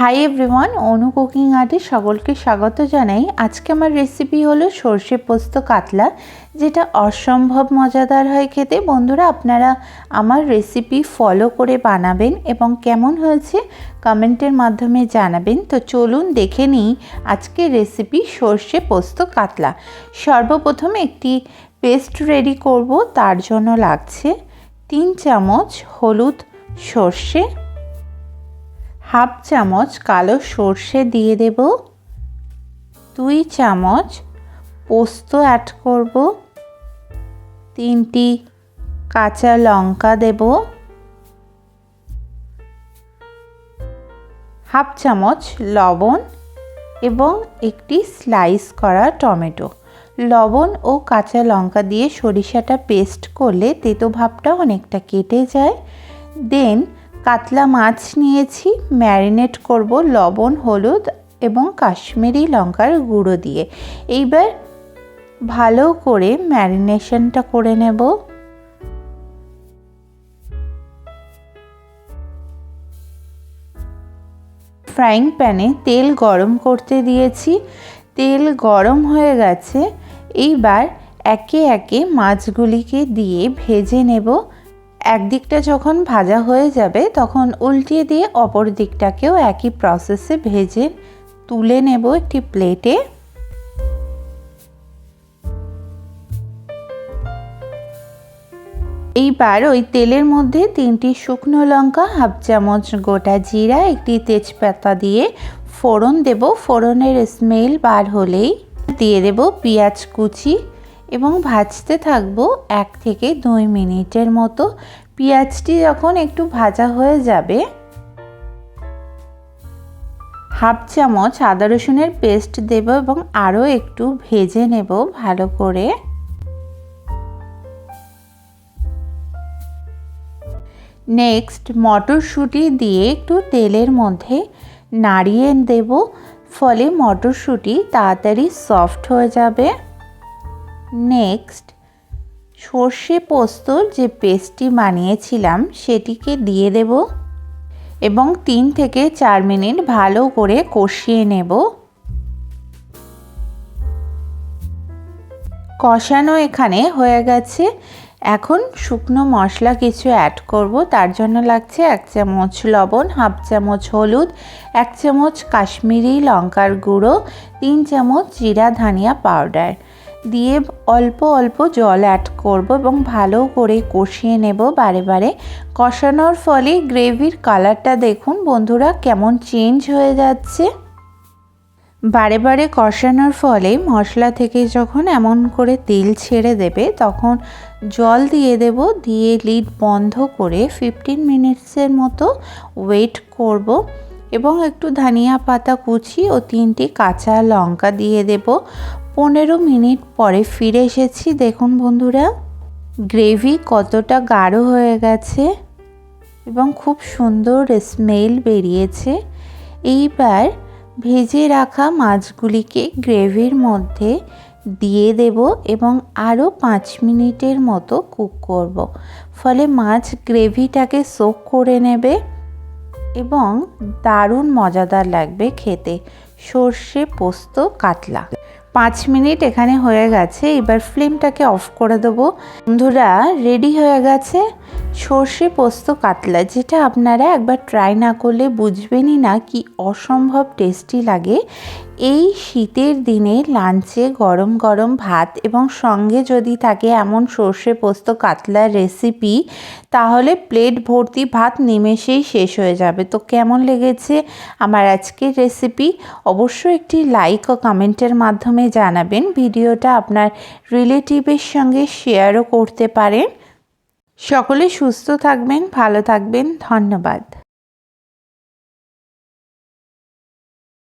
Hi everyone, অনু cooking আর্টে সকলকে স্বাগত জানাই। আজকে আমার রেসিপি হলো সর্ষে পোস্ত কাতলা, যেটা অসম্ভব মজাদার হয় খেতে। বন্ধুরা, আপনারা আমার রেসিপি ফলো করে বানাবেন এবং কেমন হয়েছে কমেন্টের মাধ্যমে জানাবেন। তো চলুন দেখে নিই আজকের রেসিপি সর্ষে পোস্ত কাতলা। সর্বপ্রথম একটি পেস্ট রেডি করব। তার জন্য লাগছে 3 চামচ হলুদ সর্ষে, হাফ চামচ কালো সর্ষে দিয়ে দেব, 2 চামচ পোস্ত অ্যাড করব, 3টি কাঁচা লঙ্কা দেব, হাফ চামচ লবণ এবং একটি স্লাইস করা টমেটো। লবণ ও কাঁচা লঙ্কা দিয়ে সরিষাটা পেস্ট করলে তেতো ভাবটা অনেকটা কেটে যায়। দেন কাতলা মাছ নিয়েছি, ম্যারিনেট করব লবণ, হলুদ এবং কাশ্মীরি লঙ্কার গুঁড়ো দিয়ে। এইবার ভালো করে ম্যারিনেশনটা করে নেব। ফ্রাইং প্যানে তেল গরম করতে দিয়েছি, তেল গরম হয়ে গেছে। এইবার একে একে মাছগুলিকে দিয়ে ভেজে নেব। একদিকটা যখন ভাজা হয়ে যাবে তখন উল্টিয়ে দিয়ে অপর দিকটাকেও একই প্রসেসে ভেজে তুলে নেব একটি প্লেটে। এইবার ওই তেলের মধ্যে 3টি শুকনো লঙ্কা, হাফ চামচ গোটা জিরা, একটি তেজপাতা দিয়ে ফোড়ন দেব। ফোড়নের স্মেল বার হলেই দিয়ে দেব পেঁয়াজ কুচি এবং ভাজতে থাকবো 1 থেকে 2 মিনিটের মতো। পেঁয়াজটি যখন একটু ভাজা হয়ে যাবে, হাফ চামচ আদা রসুনের পেস্ট দেব এবং আরও একটু ভেজে নেব ভালো করে। নেক্সট মটরশুঁটি দিয়ে একটু তেলের মধ্যে নাড়িয়ে দেব, ফলে মটরশুঁটি তাড়াতাড়ি সফট হয়ে যাবে। নেক্সট সর্ষে পোস্তর যে পেস্টটি বানিয়েছিলাম সেটিকে দিয়ে দেব এবং 3 থেকে 4 মিনিট ভালো করে কষিয়ে নেব। কষানো এখানে হয়ে গেছে। এখন শুকনো মশলা কিছু অ্যাড করব। তার জন্য লাগছে 1 চামচ লবণ, হাফ চামচ হলুদ, 1 চামচ কাশ্মীরি লঙ্কার গুঁড়ো, 3 চামচ জিরা ধনিয়া পাউডার দিয়ে অল্প অল্প জল অ্যাড করব এবং ভালো করে কষিয়ে নেব বারে বারে। কষানোর ফলে গ্রেভির কালারটা দেখুন বন্ধুরা কেমন চেঞ্জ হয়ে যাচ্ছে। বারে বারে কষানোর ফলে মশলা থেকে যখন এমন করে তেল ছেড়ে দেবে তখন জল দিয়ে দেব, দিয়ে লিড বন্ধ করে 15 মিনিটসের মতো ওয়েট করব এবং একটু ধনিয়া পাতা কুচি ও 3টি কাঁচা লঙ্কা দিয়ে দেব। 15 মিনিট পরে ফিরে এসেছি। দেখুন বন্ধুরা গ্রেভি কতটা গাঢ় হয়ে গেছে এবং খুব সুন্দর স্মেল বেরিয়েছে। এইবার ভেজে রাখা মাছগুলিকে গ্রেভির মধ্যে দিয়ে দেব এবং আরও 5 মিনিটের মতো কুক করব, ফলে মাছ গ্রেভিটাকে সোক করে নেবে এবং দারুণ মজাদার লাগবে খেতে সর্ষে পোস্ত কাতলা। 5 মিনিট এখানে হয়ে গেছে। এবার ফ্লেমটাকে অফ করে দেবো। বন্ধুরা রেডি হয়ে গেছে সর্ষে পোস্ত কাতলা, যেটা আপনারা একবার ট্রাই না করলে বুঝবেনই না কি অসম্ভব টেস্টি লাগে। এই শীতের দিনে লাঞ্চে গরম গরম ভাত এবং সঙ্গে যদি থাকে এমন সর্ষে পোস্ত কাতলার রেসিপি, তাহলে প্লেট ভর্তি ভাত নিমেষেই শেষ হয়ে যাবে। তো কেমন লেগেছে আমার আজকের রেসিপি অবশ্যই একটি লাইক ও কমেন্টের মাধ্যমে জানাবেন। ভিডিওটা আপনার রিলেটিভের সঙ্গে শেয়ারও করতে পারেন। সকলে সুস্থ থাকবেন, ভালো থাকবেন। ধন্যবাদ।